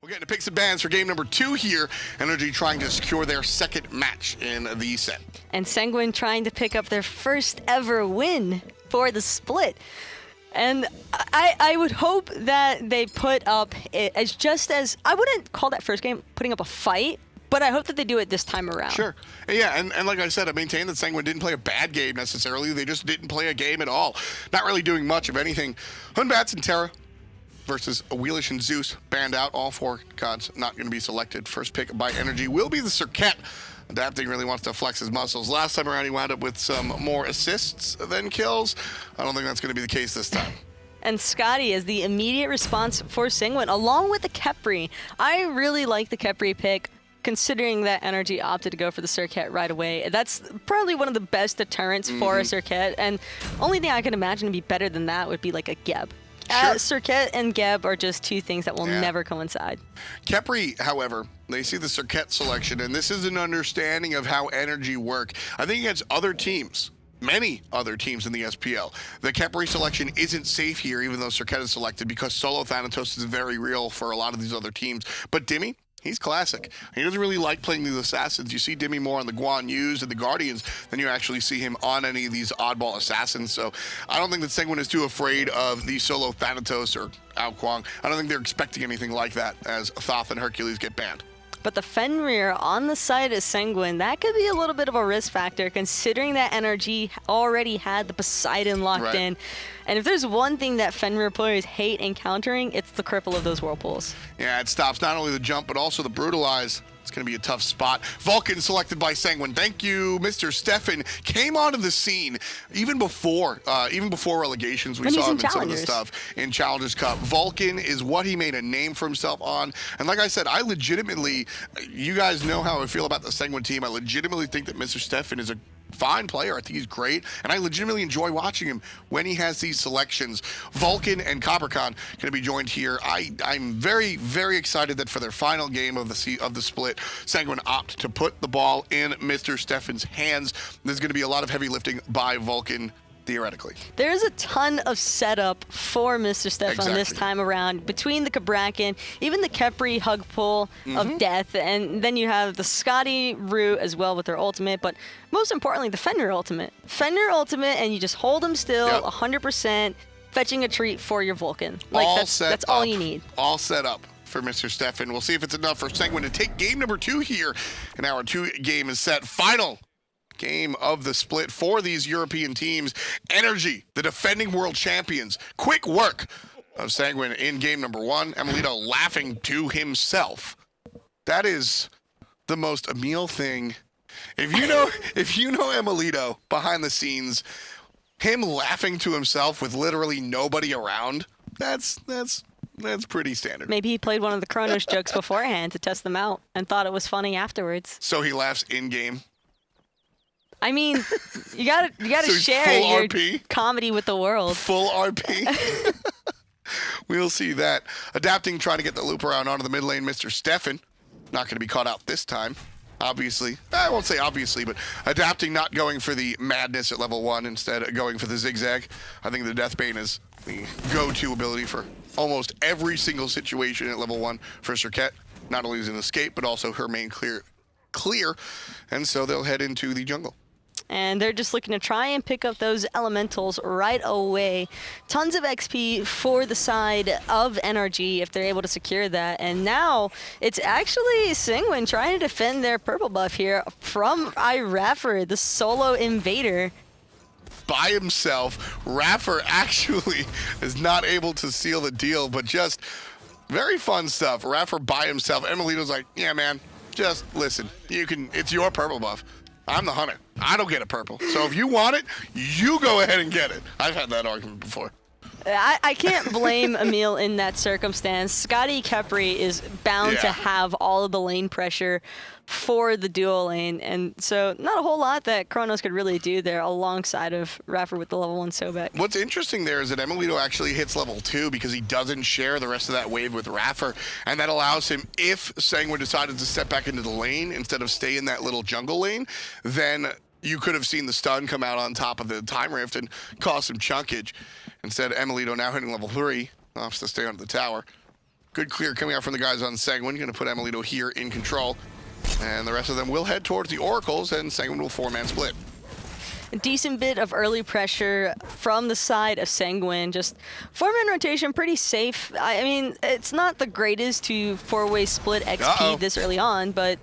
We're getting to picks and bans for game number 2 here. NRG trying to secure their second match in the set. And Sanguine trying to pick up their first ever win for the split. And I would hope that they put up as I wouldn't call that first game putting up a fight, but I hope that they do it this time around. Sure. Yeah, and like I said, I maintain that Sanguine didn't play a bad game necessarily. They just didn't play a game at all. Not really doing much of anything. Hunbats and Terra versus Wheelish and Zeus banned out. All 4 gods not going to be selected. First pick by NRG will be the Serqet. Adapting really wants to flex his muscles. Last time around, he wound up with some more assists than kills. I don't think that's going to be the case this time. And Skadi is the immediate response for Sanguine, along with the Khepri. I really like the Khepri pick, considering that NRG opted to go for the Serqet right away. That's probably one of the best deterrents for a Serqet, and only thing I can imagine to be better than that would be like a Geb. Sure. Serqet and Geb are just 2 things that will never coincide. Khepri, however, they see the Serqet selection, and this is an understanding of how NRG work. I think against other teams, many other teams in the SPL, the Khepri selection isn't safe here, even though Serqet is selected, because solo Thanatos is very real for a lot of these other teams. But Dimi, he's classic. He doesn't really like playing these assassins. You see Dimi more on the Guan Yus and the Guardians than you actually see him on any of these oddball assassins. So I don't think that Sanguine is too afraid of the solo Thanatos or Ao Kuang. I don't think they're expecting anything like that as Thoth and Hercules get banned. But the Fenrir on the side of Sanguine, that could be a little bit of a risk factor, considering that NRG already had the Poseidon locked in. And if there's one thing that Fenrir players hate encountering, it's the cripple of those whirlpools. Yeah, it stops not only the jump, but also the brutalize. It's going to be a tough spot. Vulcan selected by Sanguine. Thank you, Mr. Stefan. Came onto the scene even before relegations. We saw him in some of the stuff in Challengers Cup. Vulcan is what he made a name for himself on. And like I said, I legitimately, you guys know how I feel about the Sanguine team. I legitimately think that Mr. Stefan is a fine player. I think he's great, and I legitimately enjoy watching him when he has these selections. Vulcan and Cabrakan going to be joined here. I'm very, very excited that for their final game of the split, Sanguine opt to put the ball in Mr. Stefan's hands. There's going to be a lot of heavy lifting by Vulcan, theoretically. There's a ton of setup for Mr. Stefan this time around, between the Cabrakan, even the Khepri hug pull of death, and then you have the Skadi root as well with their ultimate, but most importantly, the Fenrir ultimate. Fenrir ultimate, and you just hold him still 100%, fetching a treat for your Vulcan. Like, that's all you need. All set up for Mr. Stefan. We'll see if it's enough for Sanguine to take game number 2 here, and our 2 game is set. Final game of the split for these European teams. NRG, the defending world champions. Quick work of Sanguine in game number 1. Emilitoo laughing to himself. That is the most Emil thing. If you know Emilitoo behind the scenes, him laughing to himself with literally nobody around, that's pretty standard. Maybe he played one of the Chronos jokes beforehand to test them out and thought it was funny afterwards. So he laughs in game. I mean, you gotta so share your RP? Comedy with the world. Full RP. We'll see that. Adapting, trying to get the loop around onto the mid lane. Mr. Stefan, not going to be caught out this time. Obviously. I won't say obviously, but adapting, not going for the madness at level 1, instead going for the zigzag. I think the Deathbane is the go-to ability for almost every single situation at level 1 for Serqet. Not only is an escape, but also her main clear. And so they'll head into the jungle. And they're just looking to try and pick up those elementals right away. Tons of XP for the side of NRG if they're able to secure that. And now it's actually Sanguine trying to defend their purple buff here from iRaffer, the solo invader. By himself, Raffer actually is not able to seal the deal, but just very fun stuff. Raffer by himself. Emilito's like, yeah, man, just listen. It's your purple buff. I'm the hunter. I don't get a purple. So if you want it, you go ahead and get it. I've had that argument before. I can't blame Emil in that circumstance. Skadi Khepri is bound to have all of the lane pressure for the dual lane, and so not a whole lot that Chronos could really do there alongside of Raffer with the level 1 Sobek. What's interesting there is that Emilitoo actually hits level 2 because he doesn't share the rest of that wave with Raffer, and that allows him, if Sanguine decided to step back into the lane instead of stay in that little jungle lane, then you could have seen the stun come out on top of the time rift and cause some chunkage. Instead, Emilitoo now hitting level 3, opts to stay under the tower. Good clear coming out from the guys on Sanguine. Going to put emilitoo here in control. And the rest of them will head towards the Oracles, and Sanguine will 4-man split. A decent bit of early pressure from the side of Sanguine. Just 4-man rotation, pretty safe. I mean, it's not the greatest to 4-way split XP this early on, but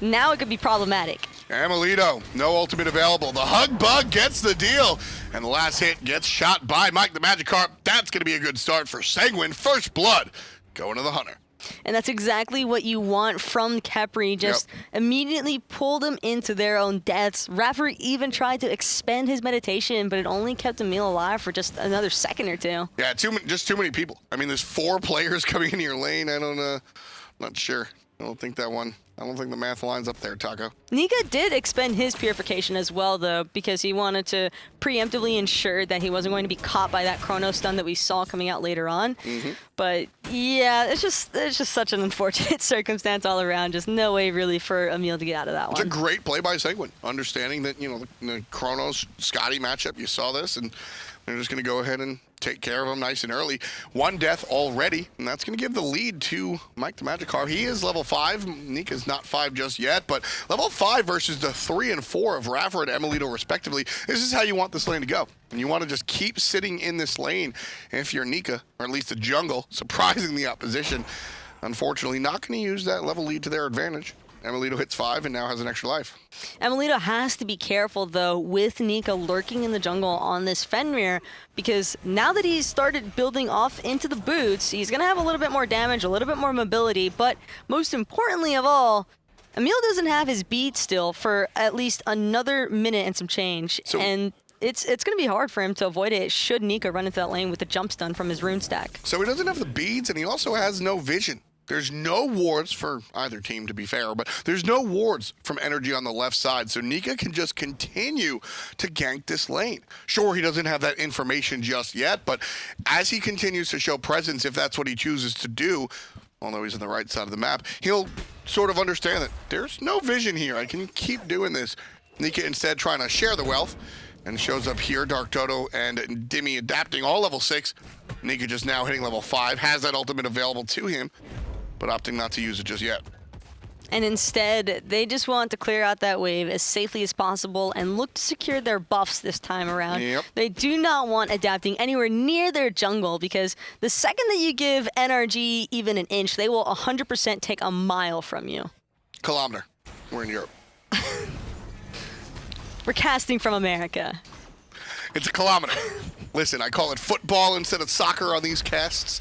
now it could be problematic. emilitoo, no ultimate available. The Hug Bug gets the deal, and the last hit gets shot by MikeTheMagikarp. That's going to be a good start for Sanguine. First blood going to the Hunter. And that's exactly what you want from Khepri. Just immediately pull them into their own deaths. iRaffer even tried to expend his meditation, but it only kept Emil alive for just another second or two. Yeah, just too many people. I mean, there's 4 players coming into your lane. I don't not sure. I don't think the math lines up there, Taco. Nika did expend his purification as well, though, because he wanted to preemptively ensure that he wasn't going to be caught by that Chronos stun that we saw coming out later on. But yeah, it's just such an unfortunate circumstance all around. Just no way really for Emil to get out of that one. It's a great play by Sanguine, understanding that, you know, the Chronos Skadi matchup. You saw this, and they're just going to go ahead and take care of him nice and early. 1 death already, and that's going to give the lead to MikeTheMagikarp. He is level 5. Nika's not 5 just yet, but level 5 versus the 3 and 4 of iRaffer and emilitoo respectively. This is how you want this lane to go. And you want to just keep sitting in this lane. And if you're Nika, or at least the jungle, surprising the opposition, unfortunately not going to use that level lead to their advantage. emilitoo hits 5 and now has an extra life. emilitoo has to be careful, though, with Nika lurking in the jungle on this Fenrir, because now that he's started building off into the boots, he's going to have a little bit more damage, a little bit more mobility, but most importantly of all, Emil doesn't have his beat still for at least another minute and some change, and it's going to be hard for him to avoid it should Nika run into that lane with the jump stun from his rune stack. So he doesn't have the beads, and he also has no vision. There's no wards for either team, to be fair, but there's no wards from NRG on the left side, so Nika can just continue to gank this lane. Sure, he doesn't have that information just yet, but as he continues to show presence, if that's what he chooses to do, although he's on the right side of the map, he'll sort of understand that there's no vision here. I can keep doing this. Nika instead trying to share the wealth, and shows up here. DeathDodo and Dimi adapting all level 6. Nika just now hitting level 5, has that ultimate available to him, but opting not to use it just yet. And instead, they just want to clear out that wave as safely as possible and look to secure their buffs this time around. They do not want adapting anywhere near their jungle, because the second that you give NRG even an inch, they will 100% take a mile from you. Kilometer. We're in Europe. We're casting from America. It's a kilometer. Listen, I call it football instead of soccer on these casts.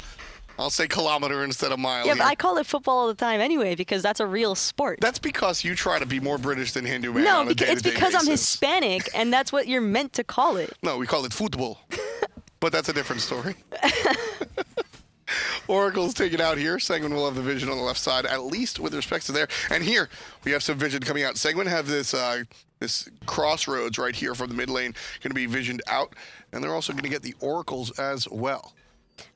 I'll say kilometer instead of mile. Yeah, but I call it football all the time anyway, because that's a real sport. That's because you try to be more British than Hindu man. No, on a it's because I'm Hispanic, and that's what you're meant to call it. No, we call it football. But that's a different story. Oracle's taken out here. Sanguine will have the vision on the left side, at least with respect to there. And here, we have some vision coming out. Sanguine have this this crossroads right here from the mid lane, going to be visioned out. And they're also going to get the Oracles as well.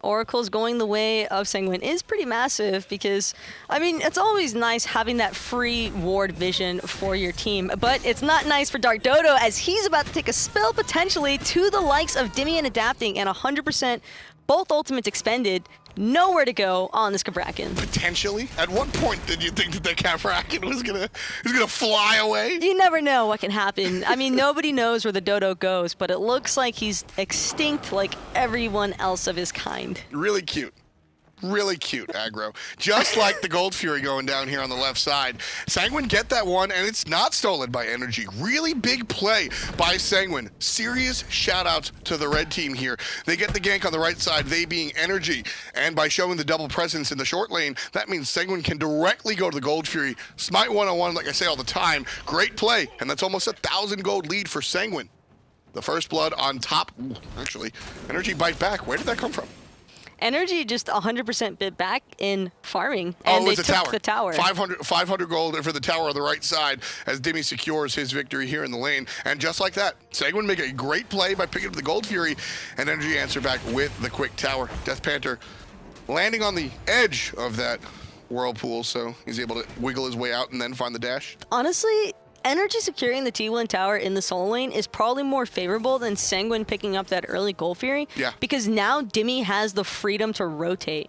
Oracle's going the way of Sanguine is pretty massive, because, I mean, it's always nice having that free ward vision for your team, but it's not nice for DeathDodo, as he's about to take a spill potentially to the likes of Dimi and adapting, and 100% both ultimates expended. Nowhere to go on this Cabrakan. Potentially? At what point did you think that the Cabrakan was gonna fly away? You never know what can happen. I mean, nobody knows where the Dodo goes, but it looks like he's extinct like everyone else of his kind. Really cute. Really cute aggro. Just like the Gold Fury going down here on the left side. Sanguine get that one, and it's not stolen by NRG. Really big play by Sanguine. Serious shout out to the red team here. They get the gank on the right side, they being NRG. And by showing the double presence in the short lane, that means Sanguine can directly go to the Gold Fury. Smite 101, like I say all the time. Great play, and that's almost 1,000 gold lead for Sanguine. The first blood on top. Ooh, actually, NRG bite back. Where did that come from? NRG just 100% bit back in farming, and they took the tower. 500 gold for the tower on the right side as Dimi secures his victory here in the lane. And just like that, Sanguine make a great play by picking up the Gold Fury, and NRG answer back with the quick tower. DeathPanter landing on the edge of that whirlpool, so he's able to wiggle his way out and then find the dash. Honestly, NRG securing the T1 tower in the solo lane is probably more favorable than Sanguine picking up that early Gold Fury. Yeah. Because now Dimi has the freedom to rotate.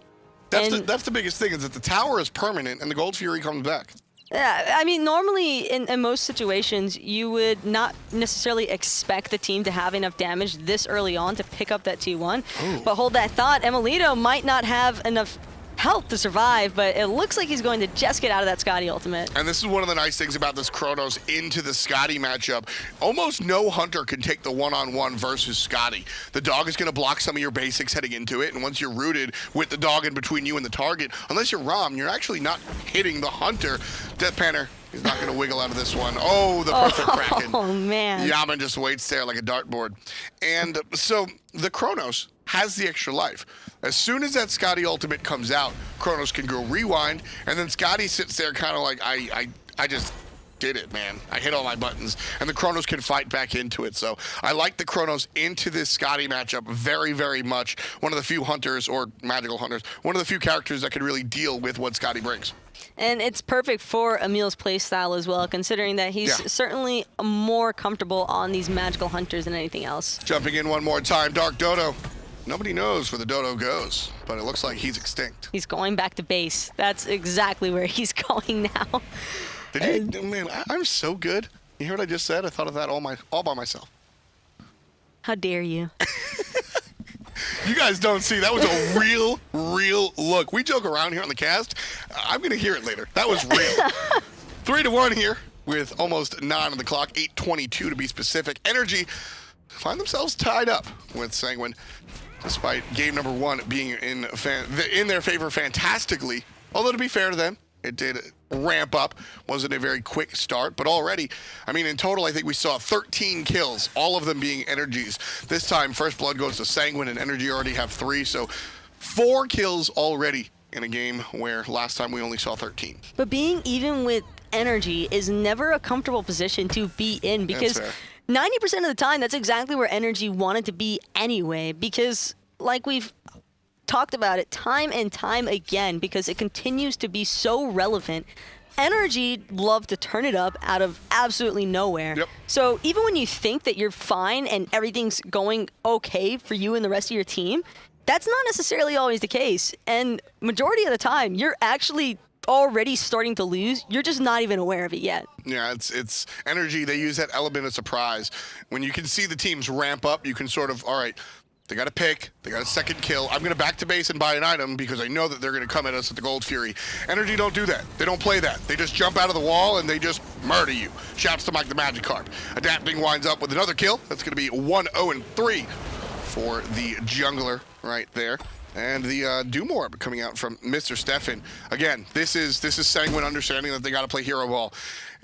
That's the biggest thing, is that the tower is permanent and the Gold Fury comes back. Yeah, I mean, normally in most situations, you would not necessarily expect the team to have enough damage this early on to pick up that T1. Ooh. But hold that thought, emilitoo might not have enough health to survive, but it looks like he's going to just get out of that Skadi ultimate. And this is one of the nice things about this Chronos into the Skadi matchup. Almost no hunter can take the one-on-one versus Skadi. The dog is going to block some of your basics heading into it, and once you're rooted with the dog in between you and the target, unless you're Rom, you're actually not hitting the hunter. DeathPanter, he's not going to wiggle out of this one. Oh, the perfect Kraken. Oh, man. Yammyn just waits there like a dartboard. And so the Chronos has the extra life. As soon as that Skadi ultimate comes out, Chronos can go rewind, and then Skadi sits there kind of like, I just did it, man. I hit all my buttons, and the Chronos can fight back into it. So I like the Chronos into this Skadi matchup very, very much. One of the few hunters, or magical hunters, one of the few characters that can really deal with what Skadi brings. And it's perfect for Emil's playstyle as well, considering that he's certainly more comfortable on these magical hunters than anything else. Jumping in one more time, DeathDodo. Nobody knows where the dodo goes, but it looks like he's extinct. He's going back to base. That's exactly where he's going now. Did you? Man, I'm so good. You hear what I just said? I thought of that all by myself. How dare you? You guys don't see. That was a real look. We joke around here on the cast. I'm going to hear it later. That was real. 3-1 here with almost 9 on the clock, 8:22 to be specific. NRG find themselves tied up with Sanguine, despite game number 1 being in their favor fantastically. Although, to be fair to them, it did ramp up. Wasn't a very quick start, but already, I mean, in total, I think we saw 13 kills, all of them being NRGs. This time, first blood goes to Sanguine, and NRG already have 3, so 4 kills already in a game where last time we only saw 13. But being even with NRG is never a comfortable position to be in, because 90% of the time, that's exactly where NRG wanted to be anyway, because like we've talked about it time and time again, because it continues to be so relevant. NRG love to turn it up out of absolutely nowhere. Yep. So even when you think that you're fine and everything's going okay for you and the rest of your team, that's not necessarily always the case. And majority of the time, you're actually already starting to lose. You're just not even aware of it yet. Yeah, it's NRG. They use that element of surprise. When you can see the teams ramp up, you can sort of, all right, they got a pick, they got a second kill. I'm going to back to base and buy an item because I know that they're going to come at us with the Gold Fury. NRG don't do that. They don't play that. They just jump out of the wall and they just murder you. Shouts to MikeTheMagikarp. Adapting winds up with another kill. That's going to be 1-0-3 for the jungler right there. And the Doom Orb coming out from Mr. Stefan. Again, this is Sanguine understanding that they got to play hero ball.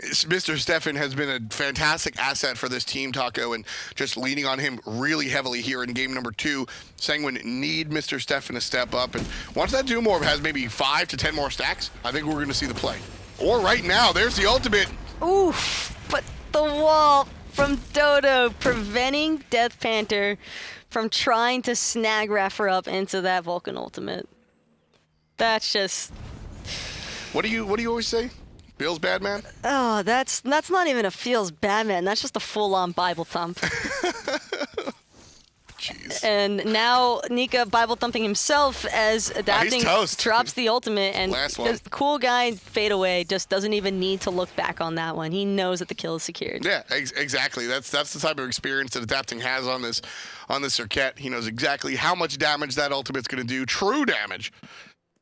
Mr. Stefan has been a fantastic asset for this team, Taco, and just leaning on him really heavily here in game number 2. Sanguine need Mr. Stefan to step up, and once that Doom Orb has maybe 5 to 10 more stacks, I think we're going to see the play. Or right now, there's the ultimate. Oof, but the wall from Dodo preventing DeathPanter from trying to snag iRaffer up into that Vulcan ultimate. That's just... What do you always say? Feels bad, man? Oh, that's not even a feels bad, man. That's just a full-on Bible thump. Jeez. And now Nika Bible thumping himself as adapting drops the ultimate, and the cool guy fade away just doesn't even need to look back on that one. He knows that the kill is secured. Yeah, exactly. That's the type of experience that adapting has on this Serqet. He knows exactly how much damage that ultimate's going to do, true damage.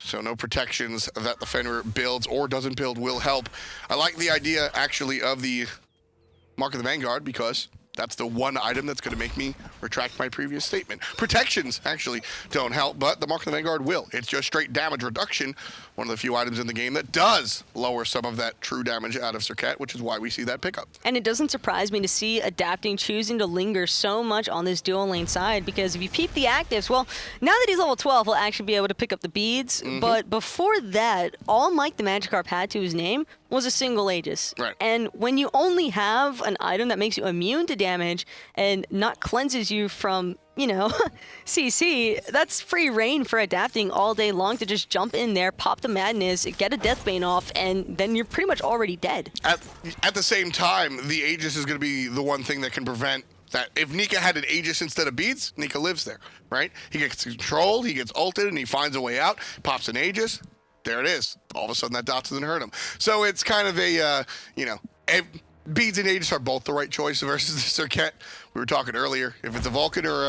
So no protections that the Fenrir builds or doesn't build will help. I like the idea, actually, of the Mark of the Vanguard, because that's the one item that's going to make me retract my previous statement. Protections actually don't help, but the Mark of the Vanguard will. It's just straight damage reduction, one of the few items in the game that does lower some of that true damage out of Serqet, which is why we see that pickup. And it doesn't surprise me to see adapting choosing to linger so much on this dual lane side, because if you peep the actives, well, now that he's level 12, he'll actually be able to pick up the beads, but before that, all MikeTheMagikarp had to his name was a single Aegis. Right. And when you only have an item that makes you immune to damage and not cleanses you from, you know, CC, that's free reign for adapting all day long to just jump in there, pop the madness, get a Deathbane off, and then you're pretty much already dead. At the same time, the Aegis is going to be the one thing that can prevent That if Nika had an Aegis instead of beads, Nika lives there, right? He gets controlled, he gets ulted, and he finds a way out, pops an Aegis. There it is. All of a sudden, that dot doesn't hurt him. So it's kind of a, beads and Aegis are both the right choice versus the Serqet. We were talking earlier. If it's a Vulcan or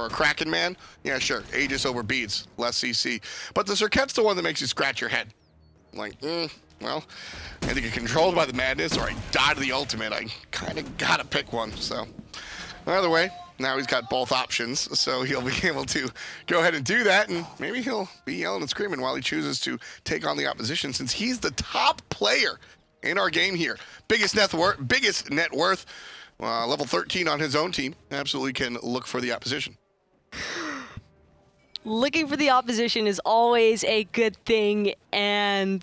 a Kraken man, yeah, sure. Aegis over beads, less CC. But the Serqet's the one that makes you scratch your head. Like, well, I think you're controlled by the madness, or I die to the ultimate. I kind of got to pick one. So, either way, now he's got both options, so he'll be able to go ahead and do that, and maybe he'll be yelling and screaming while he chooses to take on the opposition, since he's the top player in our game here. Biggest net worth, level 13 on his own team. Absolutely can look for the opposition. Looking for the opposition is always a good thing, and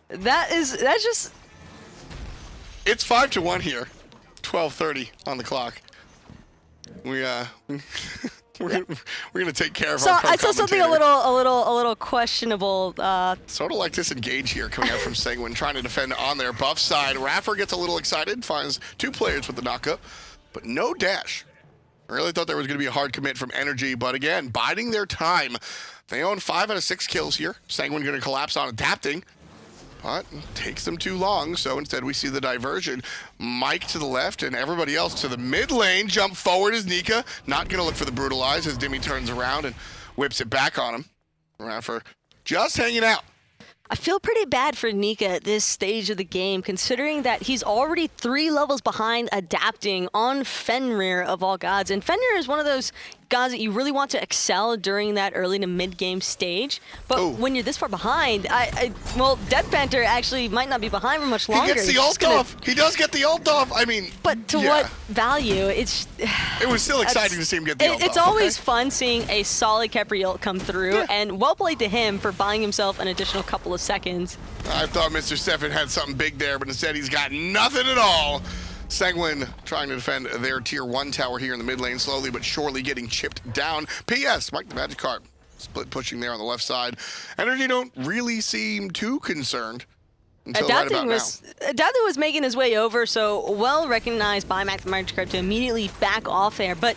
that's just... It's 5-1 here. 12:30 on the clock. We're gonna take care of our pro I saw something a little questionable. Sort of like disengage here coming out from Sanguine, trying to defend on their buff side. iRaffer gets a little excited, finds 2 players with the knockup, but no dash. I really thought there was going to be a hard commit from NRG, but again, biding their time. They own 5 out of 6 kills here. Sanguine going to collapse on adapting, but it takes them too long, so instead we see the diversion. Mike to the left and everybody else to the mid lane. Jump forward is Nika. Not going to look for the brutalize as Dimi turns around and whips it back on him. iRaffer just hanging out. I feel pretty bad for Nika at this stage of the game, considering that he's already 3 levels behind adapting on Fenrir of all gods. And Fenrir is one of those gods that you really want to excel during that early to mid-game stage. But when you're this far behind, well, DeathPanter actually might not be behind for much longer. He gets the ult off. He does get the ult off. I mean, but to what value? It was still exciting to see him get the ult off. It's always fun seeing a solid Khepri ult come through, and well played to him for buying himself an additional couple of seconds. I thought Mr. Stefan had something big there, but instead he's got nothing at all. Sanguine trying to defend their tier 1 tower here in the mid lane, slowly but surely getting chipped down. P.S. MikeTheMagikarp split pushing there on the left side. NRG don't really seem too concerned until right about now. Adapting was making his way over, so well recognized by MikeTheMagikarp to immediately back off there. But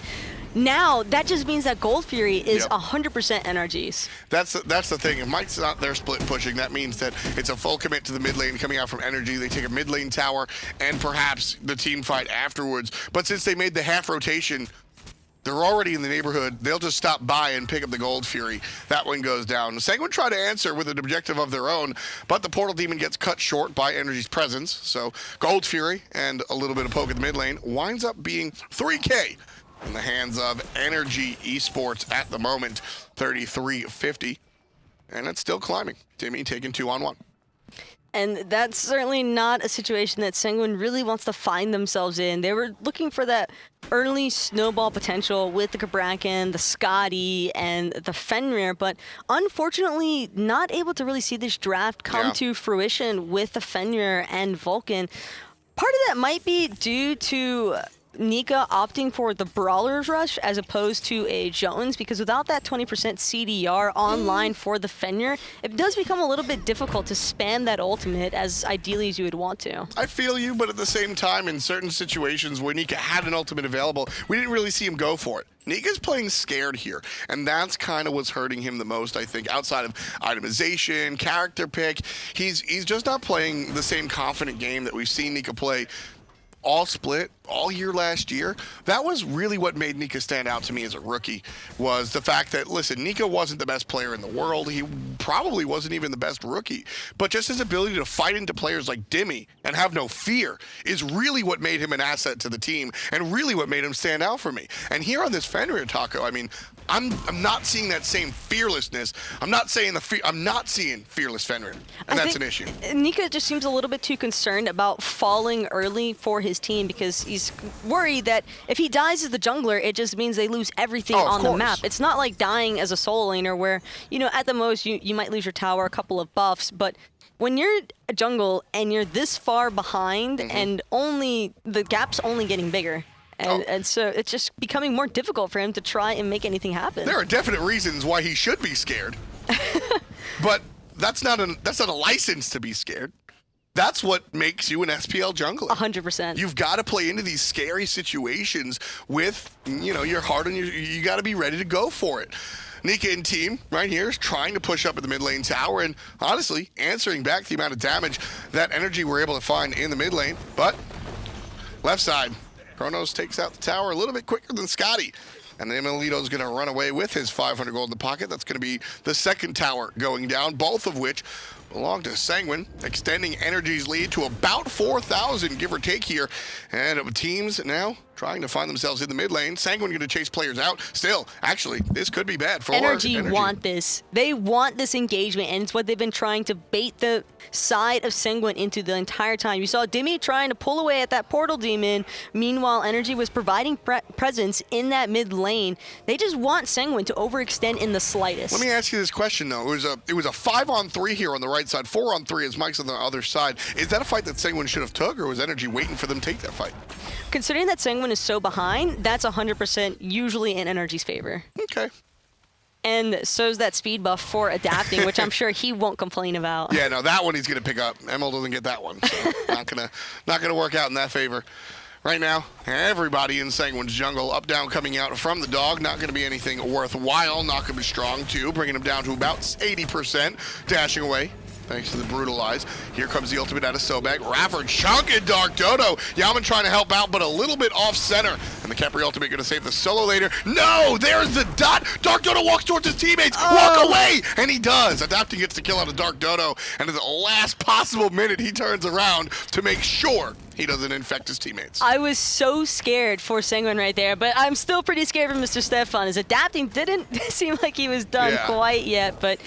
now that just means that Gold Fury is 100% NRG's. That's the thing. If Mike's not there split pushing, that means that it's a full commit to the mid lane coming out from NRG. They take a mid lane tower and perhaps the team fight afterwards. But since they made the half rotation, they're already in the neighborhood. They'll just stop by and pick up the Gold Fury. That one goes down. Sanguine try to answer with an objective of their own, but the Portal Demon gets cut short by NRG's presence. So Gold Fury and a little bit of poke at the mid lane winds up being 3K in the hands of NRG Esports at the moment, 33-50. And it's still climbing. Dimi taking 2-on-1. And that's certainly not a situation that Sanguine really wants to find themselves in. They were looking for that early snowball potential with the Cabrakan, the Skadi, and the Fenrir, but unfortunately not able to really see this draft come to fruition with the Fenrir and Vulcan. Part of that might be due to Nika opting for the Brawler's Rush as opposed to a Jones, because without that 20% CDR online for the Fenrir, it does become a little bit difficult to spam that ultimate as ideally as you would want to. I feel you, but at the same time, in certain situations where Nika had an ultimate available, we didn't really see him go for it. Nika's playing scared here, and that's kind of what's hurting him the most, I think, outside of itemization, character pick. He's just not playing the same confident game that we've seen Nika play all split, all year last year. That was really what made Nika stand out to me as a rookie, was the fact that, listen, Nika wasn't the best player in the world. He probably wasn't even the best rookie. But just his ability to fight into players like Dimi and have no fear is really what made him an asset to the team and really what made him stand out for me. And here on this Fenrir taco, I mean, I'm not seeing that same fearlessness. I'm not seeing fearless Fenrir, and that's an issue. Nika just seems a little bit too concerned about falling early for his team, because he's worried that if he dies as the jungler, it just means they lose everything on the map. It's not like dying as a solo laner where, you know, at the most you might lose your tower, a couple of buffs, but when you're a jungle and you're this far behind and the gap's only getting bigger. And so it's just becoming more difficult for him to try and make anything happen. There are definite reasons why he should be scared. But that's not a license to be scared. That's what makes you an SPL jungler. 100%. You've got to play into these scary situations with, your heart and you got to be ready to go for it. Nika and team right here is trying to push up at the mid lane tower and honestly answering back the amount of damage that NRG were able to find in the mid lane. But left side, Chronos takes out the tower a little bit quicker than Skadi. And the emilitoo is going to run away with his 500 gold in the pocket. That's going to be the second tower going down, both of which belong to Sanguine, extending NRG's lead to about 4,000, give or take here. And teams now trying to find themselves in the mid lane. Sanguine going to chase players out. Still, actually, this could be bad for NRG want this. They want this engagement, and it's what they've been trying to bait the side of Sanguine into the entire time. You saw Dimi trying to pull away at that portal demon. Meanwhile, NRG was providing presence in that mid lane. They just want Sanguine to overextend in the slightest. Let me ask you this question, though. It was a 5-on-3 here on the right side, 4-on-3 as Mike's on the other side. Is that a fight that Sanguine should have took, or was NRG waiting for them to take that fight? Considering that Sanguine is so behind, that's 100% usually in NRG's favor. Okay. And so's that speed buff for adapting, which I'm sure he won't complain about. Yeah, no, that one he's going to pick up. Emil doesn't get that one, so not gonna work out in that favor. Right now, everybody in Sanguine's jungle, up, down, coming out from the dog. Not going to be anything worthwhile. Not going to be strong, too, bringing him down to about 80%, dashing away. Thanks to the brutalize. Here comes the ultimate out of Sobek. iRaffer chunking DeathDodo. Yammyn trying to help out, but a little bit off center. And the Khepri ultimate going to save the solo later. No, there's the dot. DeathDodo walks towards his teammates. Walk away, and he does. Adapting gets the kill out of DeathDodo, and at the last possible minute, he turns around to make sure he doesn't infect his teammates. I was so scared for Sanguine right there, but I'm still pretty scared for Mr. Stefan. His adapting didn't seem like he was done quite yet, but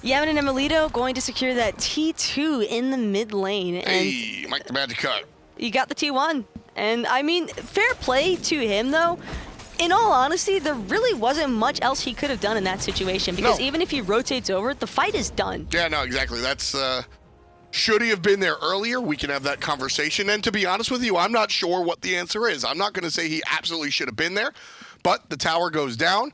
Yammyn and emilitoo going to secure that T2 in the mid lane. And hey, MikeTheMagikarp. You got the T1. And I mean, fair play to him though. In all honesty, there really wasn't much else he could have done in that situation, because even if he rotates over, the fight is done. Yeah, no, exactly. That's should he have been there earlier? We can have that conversation. And to be honest with you, I'm not sure what the answer is. I'm not going to say he absolutely should have been there, but the tower goes down.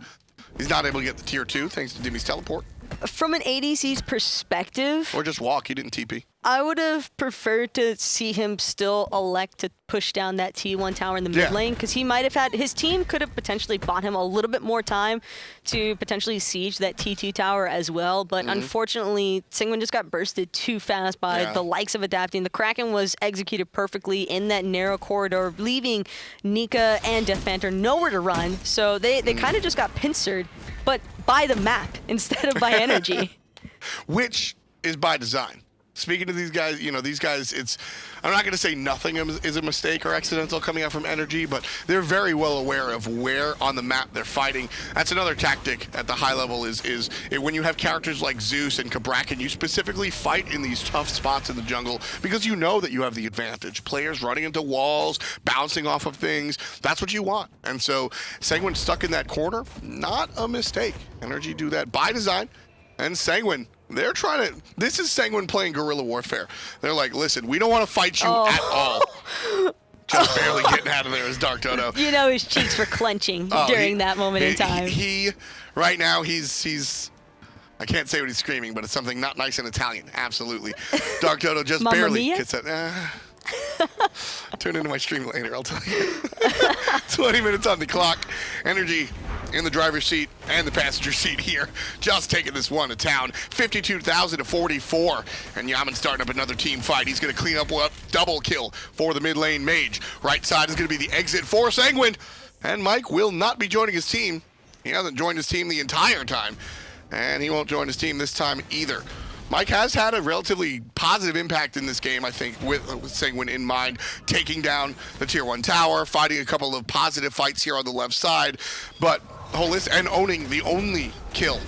He's not able to get the tier 2 thanks to Dimi's teleport. From an ADC's perspective, or just walk, he didn't TP. I would have preferred to see him still elect to push down that T1 tower in the mid lane, because he might have had, his team could have potentially bought him a little bit more time to potentially siege that T2 tower as well, but unfortunately, Sanguine just got bursted too fast by the likes of adapting. The Kraken was executed perfectly in that narrow corridor, leaving Nika and DeathPanter nowhere to run, so they kind of just got pincered, but by the map instead of by NRG. Which is by design. Speaking of these guys, I'm not going to say nothing is a mistake or accidental coming out from NRG, but they're very well aware of where on the map they're fighting. That's another tactic at the high level is when you have characters like Zeus and Cabrakan, you specifically fight in these tough spots in the jungle because you know that you have the advantage. Players running into walls, bouncing off of things, that's what you want. And so Sanguine stuck in that corner, not a mistake. NRG do that by design, and Sanguine, they're trying to, this is Sanguine playing guerrilla warfare. They're like, listen, we don't want to fight you at all. Just barely getting out of there as DeathDodo. You know his cheeks were clenching during that moment in time. Right now, he's, I can't say what he's screaming, but it's something not nice in Italian. Absolutely. DeathDodo just barely gets that. Tune into my stream later, I'll tell you. 20 minutes on the clock. NRG in the driver's seat and the passenger seat here. Just taking this one to town. 52,000 to 44. And Yammyn starting up another team fight. He's going to clean up a double kill for the mid lane mage. Right side is going to be the exit for Sanguine. And Mike will not be joining his team. He hasn't joined his team the entire time. And he won't join his team this time either. Mike has had a relatively positive impact in this game, I think, with Sanguine in mind, taking down the tier 1 tower, fighting a couple of positive fights here on the left side, but and owning the only kill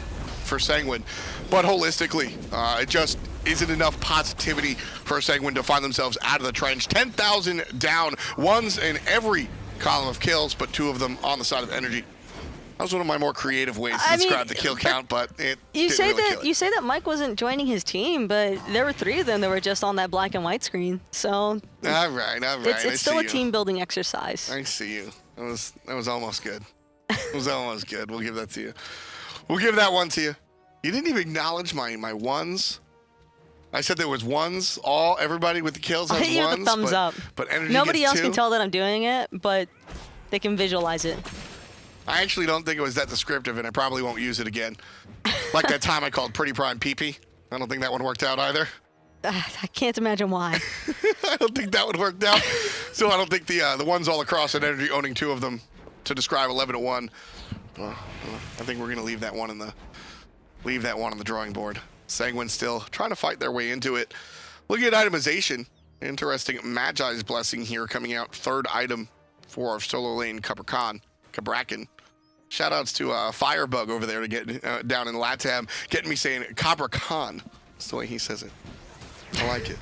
for Sanguine. But holistically, it just isn't enough positivity for Sanguine to find themselves out of the trench. 10,000 down, ones in every column of kills, but 2 of them on the side of NRG. That was one of my more creative ways to describe the kill count, but it you didn't say really that kill it. You say that Mike wasn't joining his team, but there were 3 of them that were just on that black and white screen. So all right. It's still a team building exercise. I see you. That was almost good. It was almost good. We'll give that to you. We'll give that one to you. You didn't even acknowledge my ones. I said there was ones. Everybody with the kills has I hit you ones. with a thumbs up. But NRG Nobody gets else 2. can tell that I'm doing it, but they can visualize it. I actually don't think it was that descriptive, and I probably won't use it again. Like that time I called Pretty Prime PP. I don't think that one worked out either. I can't imagine why. I don't think that would work out. So I don't think the ones all across and NRG owning 2 of them to describe 11-1. I think we're gonna leave that one on the drawing board. Sanguine still trying to fight their way into it. Looking at itemization, interesting Magi's Blessing here coming out, 3rd item for our solo lane Cabrakan. Shoutouts to Firebug over there to get down in LATAM, getting me saying Cabrakan. That's the way he says it. I like it.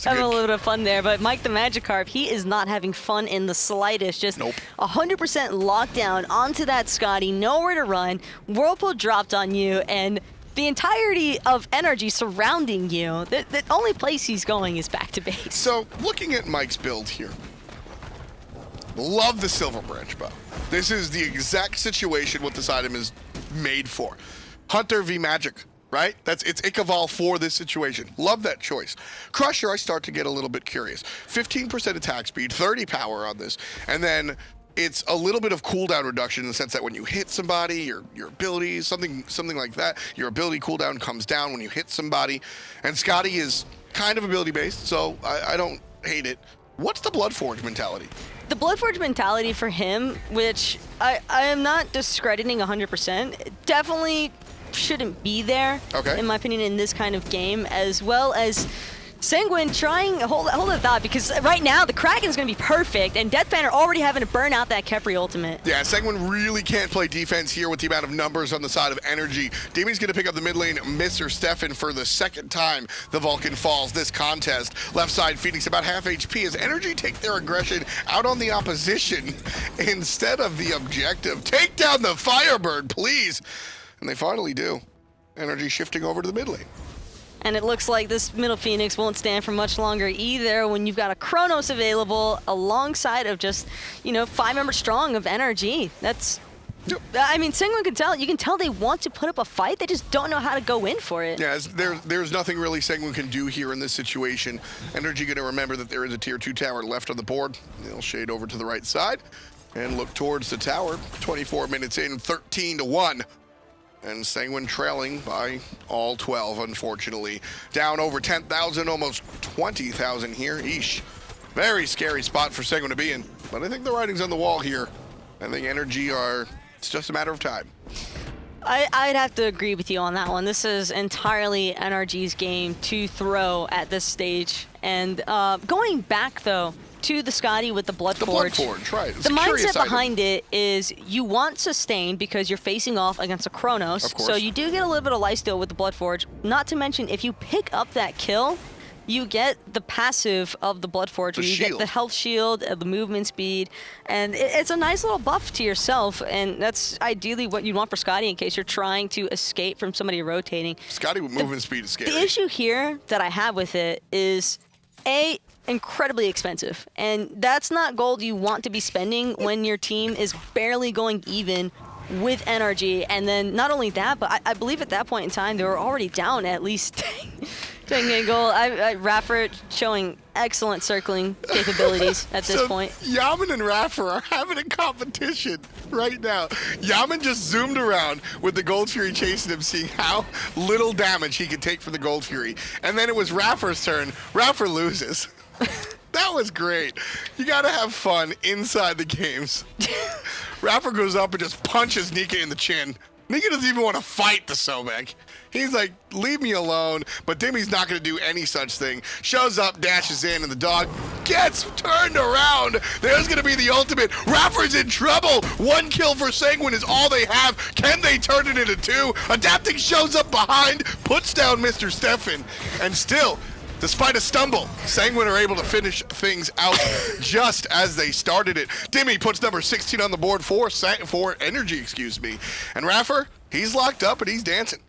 Having a little bit of fun there, but MikeTheMagikarp, he is not having fun in the slightest. Just 100% lockdown onto that Skadi, nowhere to run. Whirlpool dropped on you, and the entirety of NRG surrounding you. The only place he's going is back to base. So, looking at Mike's build here, love the Silver Branch bow. This is the exact situation what this item is made for. Hunter v Magic. Right? It's Ikaval for this situation. Love that choice. Crusher, I start to get a little bit curious. 15% attack speed, 30 power on this, and then it's a little bit of cooldown reduction in the sense that when you hit somebody, your abilities, something like that, your ability cooldown comes down when you hit somebody. And Skadi is kind of ability based, so I don't hate it. What's the Bloodforge mentality? The Bloodforge mentality for him, which I am not discrediting 100%, definitely shouldn't be there, in my opinion, in this kind of game, as well as Sanguine trying, hold that thought, because right now the Kraken is going to be perfect, and DeathPanter already having to burn out that Khepri ultimate. Yeah, Sanguine really can't play defense here with the amount of numbers on the side of NRG. Dimi's going to pick up the mid lane, Mr. Stefan, for the 2nd time the Vulcan falls this contest. Left side, Phoenix about half HP as NRG take their aggression out on the opposition instead of the objective. Take down the Firebird, please! And they finally do. NRG shifting over to the mid lane. And it looks like this middle Phoenix won't stand for much longer either when you've got a Chronos available alongside of just, 5 members strong of NRG. That's, I mean, Sanguine can tell, you can tell they want to put up a fight, they just don't know how to go in for it. Yeah, there's nothing really Sanguine can do here in this situation. NRG going to remember that there is a tier 2 tower left on the board. They'll shade over to the right side and look towards the tower. 24 minutes in, 13-1. And Sanguine trailing by all 12, unfortunately. Down over 10,000, almost 20,000 here. Eesh. Very scary spot for Sanguine to be in. But I think the writing's on the wall here. I think NRG it's just a matter of time. I'd have to agree with you on that one. This is entirely NRG's game to throw at this stage. And going back, though, to the Skadi with the Bloodforge. The Bloodforge, right. The mindset behind it is you want sustain because you're facing off against a Chronos. Of course. So you do get a little bit of lifesteal with the Bloodforge. Not to mention, if you pick up that kill, you get the passive of the Bloodforge. You get the health shield, the movement speed, and it's a nice little buff to yourself, and that's ideally what you want for Skadi in case you're trying to escape from somebody rotating. Skadi with movement speed is scary. The issue here that I have with it is, incredibly expensive, and that's not gold you want to be spending when your team is barely going even with NRG. And then not only that, but I believe at that point in time they were already down at least 10 gold. iRaffer showing excellent circling capabilities at this point. Yammyn and Raffer are having a competition right now. Yammyn just zoomed around with the Gold Fury chasing him, seeing how little damage he could take from the Gold Fury. And then it was Raffer's turn. Raffer loses. That was great. You gotta have fun inside the games. Raffer goes up and just punches Nika in the chin. Nika doesn't even want to fight the Sobek. He's like, leave me alone. But Dimi's not going to do any such thing. Shows up, dashes in, and the dog gets turned around. There's going to be the ultimate. Raffer's in trouble. 1 kill for Sanguine is all they have. Can they turn it into 2? Adapting shows up behind, puts down Mr. Stefan, and still, despite a stumble, Sanguine are able to finish things out just as they started it. Dimi puts number 16 on the board for NRG, excuse me. And Raffer, he's locked up and he's dancing.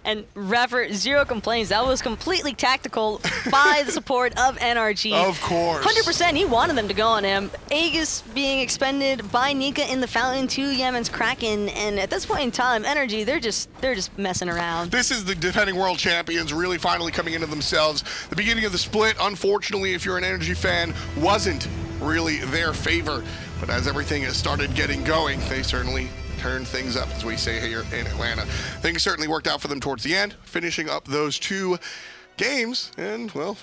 And iRaffer, zero complaints. That was completely tactical by the support of NRG. Of course. 100%, he wanted them to go on him. Aegis being expended by Nika in the fountain to Yammyn's Kraken, and at this point in time, NRG, they're just messing around. This is the defending world champions really finally coming into themselves. The beginning of the split, unfortunately, if you're an NRG fan, wasn't really their favor. But as everything has started getting going, they certainly turn things up, as we say here in Atlanta. Things certainly worked out for them towards the end, finishing up those 2 games, and, well,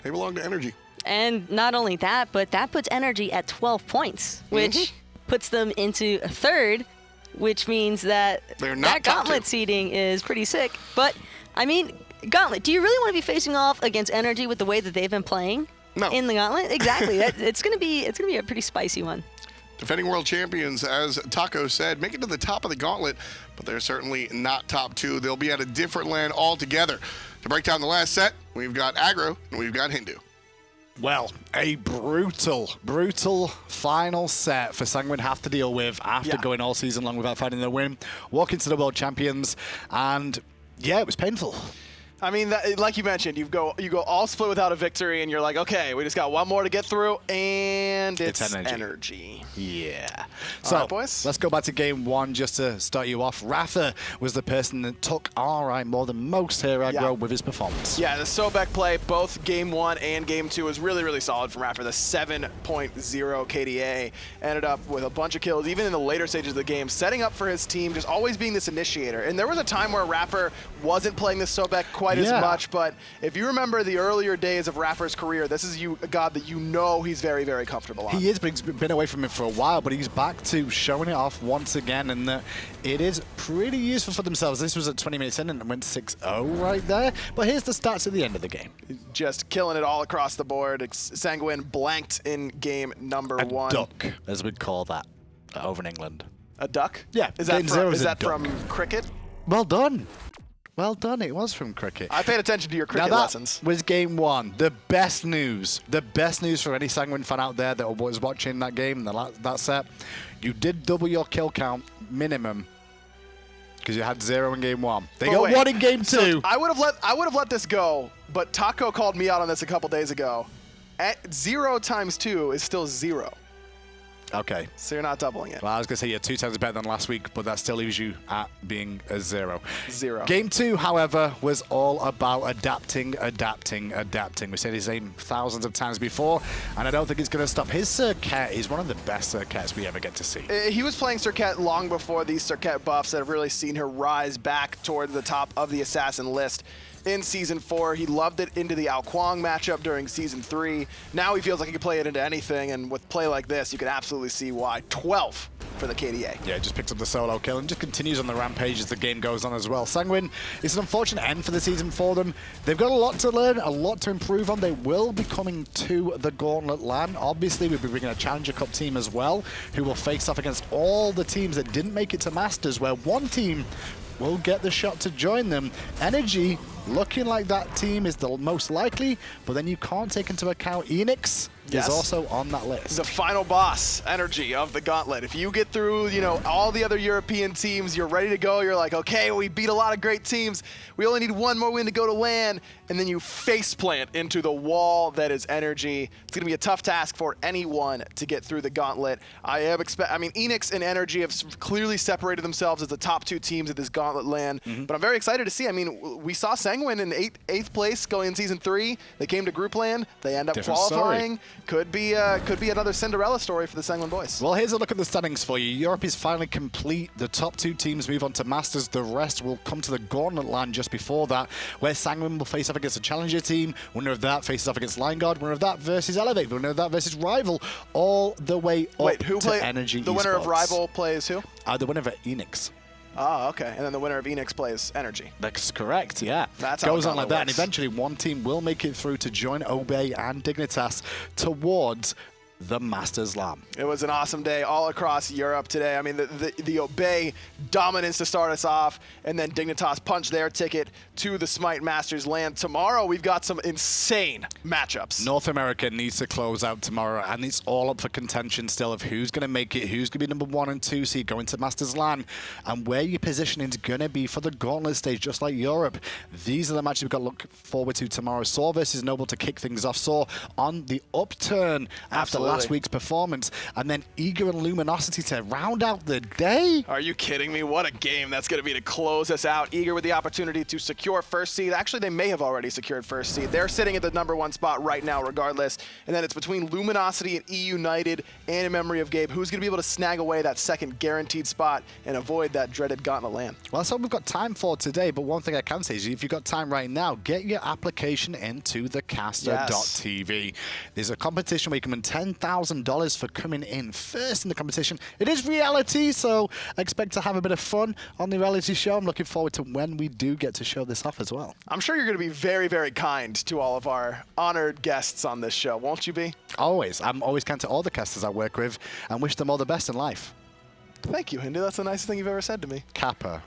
they belong to NRG. And not only that, but that puts NRG at 12 points, which puts them into 3rd, which means that that Gauntlet seeding is pretty sick. But, I mean, Gauntlet, do you really want to be facing off against NRG with the way that they've been playing in the Gauntlet? Exactly. It's gonna be a pretty spicy one. Defending world champions, as Taco said, make it to the top of the gauntlet, but they're certainly not top 2. They'll be at a different land altogether. To break down the last set, we've got Aggro and we've got Hindu. Well, a brutal final set for Sanguine have to deal with after going all season long without finding their win. Walk into the world champions, and yeah, it was painful. I mean, like you mentioned, you go all split without a victory, and you're like, okay, we just got one more to get through, and it's energy. Yeah. So, all right, boys, let's go back to game 1 just to start you off. iRaffer was the person that took RI more than most here, Aggro, with his performance. Yeah, the Sobek play, both game 1 and game 2, was really, really solid from iRaffer. The 7.0 KDA ended up with a bunch of kills, even in the later stages of the game, setting up for his team, just always being this initiator. And there was a time where iRaffer wasn't playing the Sobek quite as much, but if you remember the earlier days of iRaffer's career, this is a god that you know he's very, very comfortable on. He is, but he's been away from it for a while, but he's back to showing it off once again, and it is pretty useful for themselves. This was at 20 minutes in and it went 6-0 right there, but here's the stats at the end of the game. Just killing it all across the board. Sanguine blanked in game number 1. A duck, as we'd call that over in England. A duck? Yeah. Is that from cricket? Well done. Well done, it was from cricket. I paid attention to your cricket lessons. Was game 1. The best news for any Sanguine fan out there that was watching that game, that set. You did double your kill count minimum because you had 0 in game 1. They got 1 in game 2. So I would have let this go, but Taco called me out on this a couple days ago. 0 times 2 is still 0. Okay. So you're not doubling it. Well, I was going to say you're 2 times better than last week, but that still leaves you at being a 0. 0. Game 2, however, was all about adapting. We said his name thousands of times before, and I don't think it's going to stop. His Serqet is one of the best Serqets we ever get to see. He was playing Serqet long before these Serqet buffs that have really seen her rise back toward the top of the assassin list. In Season 4, he loved it into the Ao Kuang matchup during Season 3. Now he feels like he can play it into anything, and with play like this, you can absolutely see why. 12 for the KDA. Yeah, just picked up the solo kill and just continues on the rampage as the game goes on as well. Sanguine, it's an unfortunate end for the season for them. They've got a lot to learn, a lot to improve on. They will be coming to the Gauntlet LAN. Obviously, we'll be bringing a Challenger Cup team as well, who will face off against all the teams that didn't make it to Masters, where one team will get the shot to join them. NRG looking like that team is the most likely, but then you can't take into account Enix is also on that list. The final boss, NRG of the Gauntlet. If you get through, all the other European teams, you're ready to go. You're like, okay, we beat a lot of great teams. We only need one more win to go to LAN, and then you faceplant into the wall that is NRG. It's gonna be a tough task for anyone to get through the Gauntlet. Enix and NRG have clearly separated themselves as the top 2 teams at this Gauntlet LAN, but I'm very excited to see. I mean, we saw Sanguine in 8th place going in Season 3. They came to Group LAN. They end up qualifying. Could be another Cinderella story for the Sanguine boys. Well, here's a look at the standings for you. Europe is finally complete. The top 2 teams move on to Masters. The rest will come to the Gauntlet LAN just before that, where Sanguine will face off against a Challenger team. Winner of that faces off against Lineguard. Winner of that versus Elevate. Winner of that versus Rival. All the way up to NRG Esports. The winner of Rival plays who? The winner of Enix. Oh, okay. And then the winner of Enix plays NRG. That's correct, yeah. That's how goes on like that, and works. eventually one team will make it through to join Obey and Dignitas towards the Masters LAN. It was an awesome day all across Europe today. I mean, the Obey dominance to start us off, and then Dignitas punched their ticket to the Smite Masters LAN. Tomorrow, we've got some insane matchups. North America needs to close out tomorrow, and it's all up for contention still of who's going to make it, who's going to be number 1 and 2 seed going to Masters LAN, and where your positioning is going to be for the Gauntlet stage, just like Europe. These are the matches we've got to look forward to tomorrow. Saw versus Noble to kick things off. Saw on the upturn after last week's performance, and then Eager and Luminosity to round out the day. Are you kidding me? What a game that's going to be to close us out. Eager with the opportunity to secure first seed. Actually, they may have already secured first seed. They're sitting at the number 1 spot right now regardless. And then it's between Luminosity and E-United and in memory of Gabe. Who's going to be able to snag away that second guaranteed spot and avoid that dreaded Gauntlet LAN? Well, that's all we've got time for today, but one thing I can say is if you've got time right now, get your application into thecaster.tv. There's a competition where you can win $10,000 for coming in first in the competition. It is reality, so expect to have a bit of fun on the reality show. I'm looking forward to when we do get to show this off as well. I'm sure you're going to be very, very kind to all of our honored guests on this show, won't you be? Always. I'm always kind to all the casters I work with and wish them all the best in life. Thank you, Hindu. That's the nicest thing you've ever said to me. Kappa.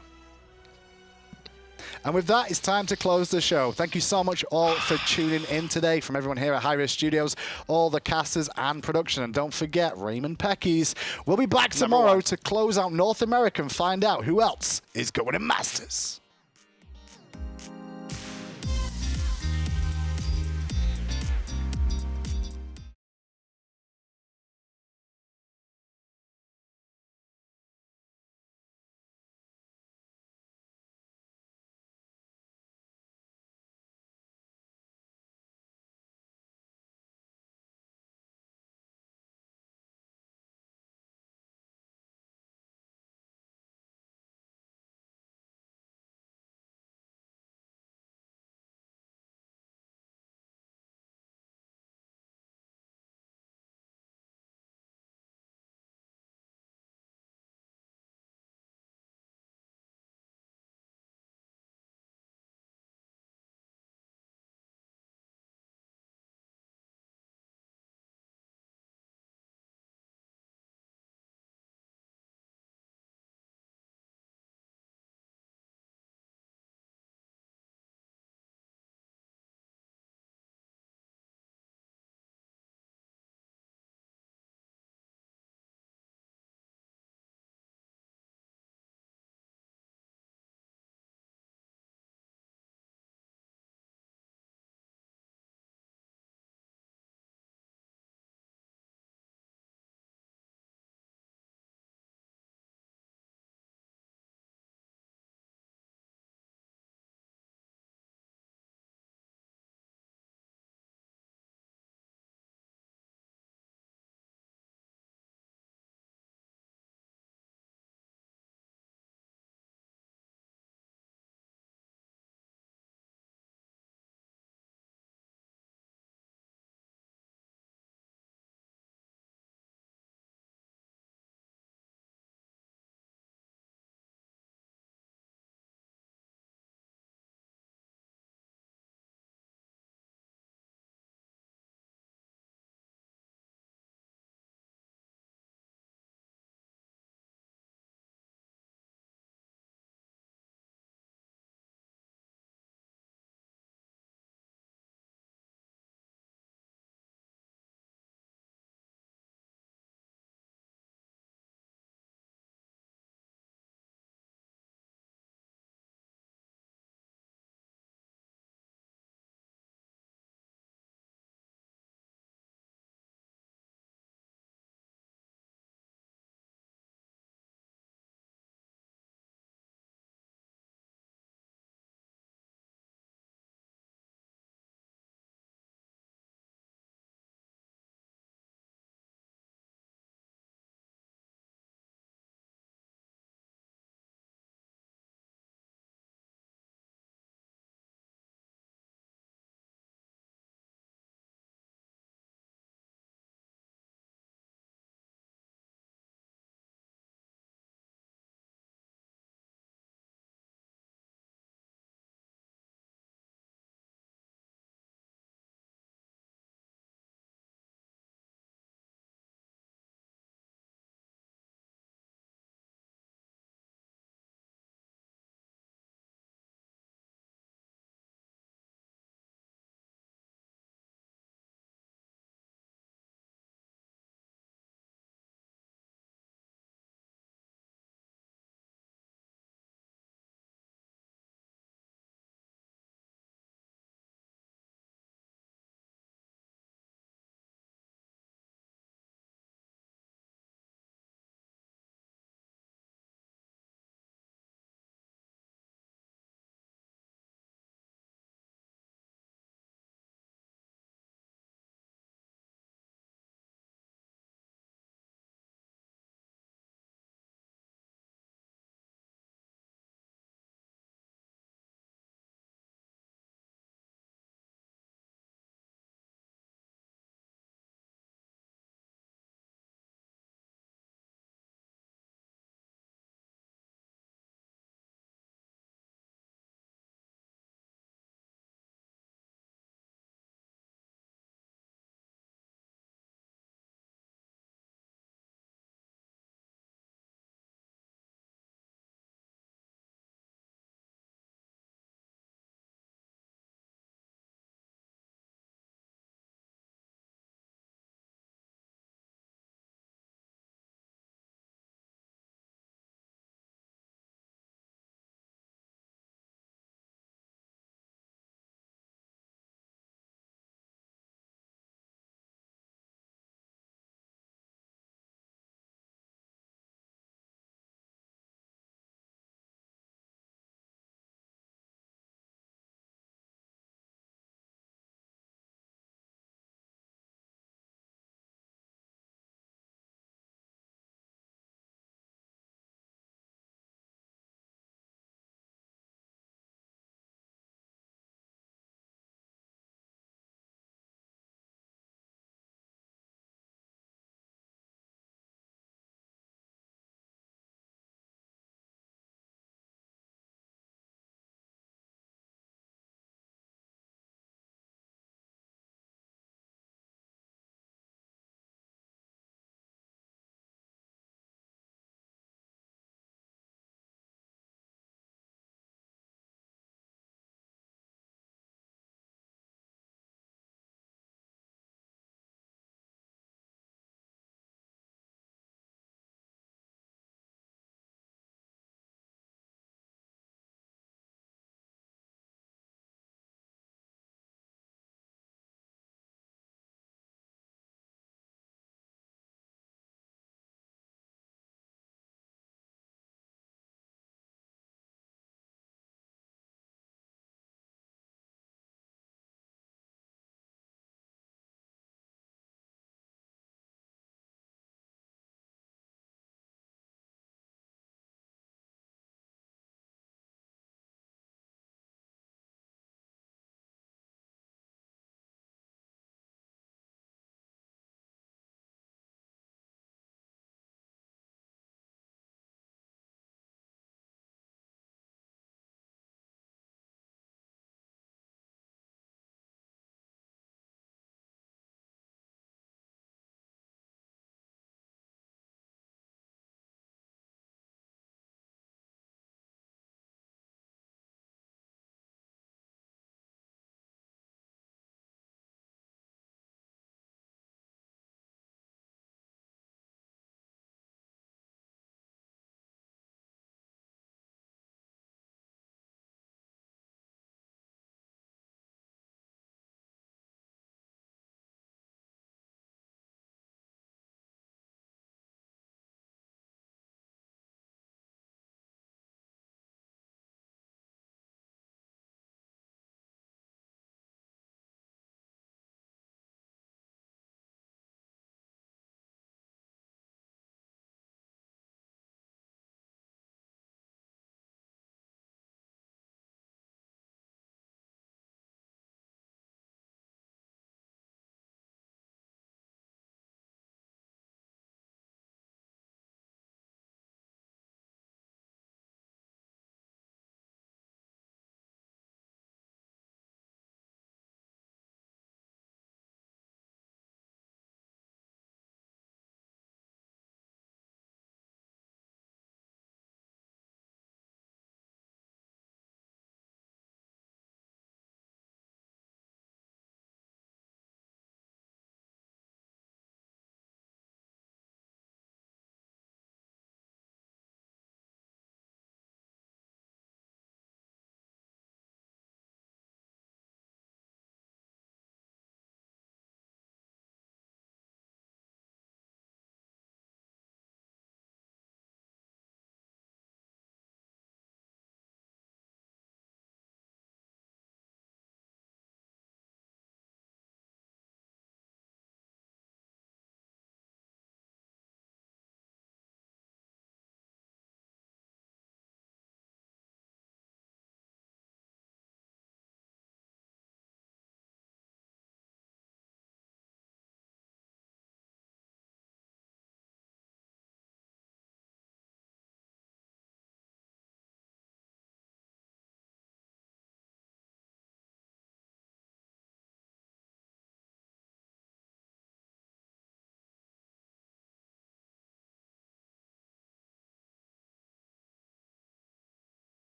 And with that, it's time to close the show. Thank you so much all for tuning in today from everyone here at hi-rez Studios, all the casters and production. And don't forget, Raymond Peckies. We'll be back tomorrow to close out North America and find out who else is going to Masters.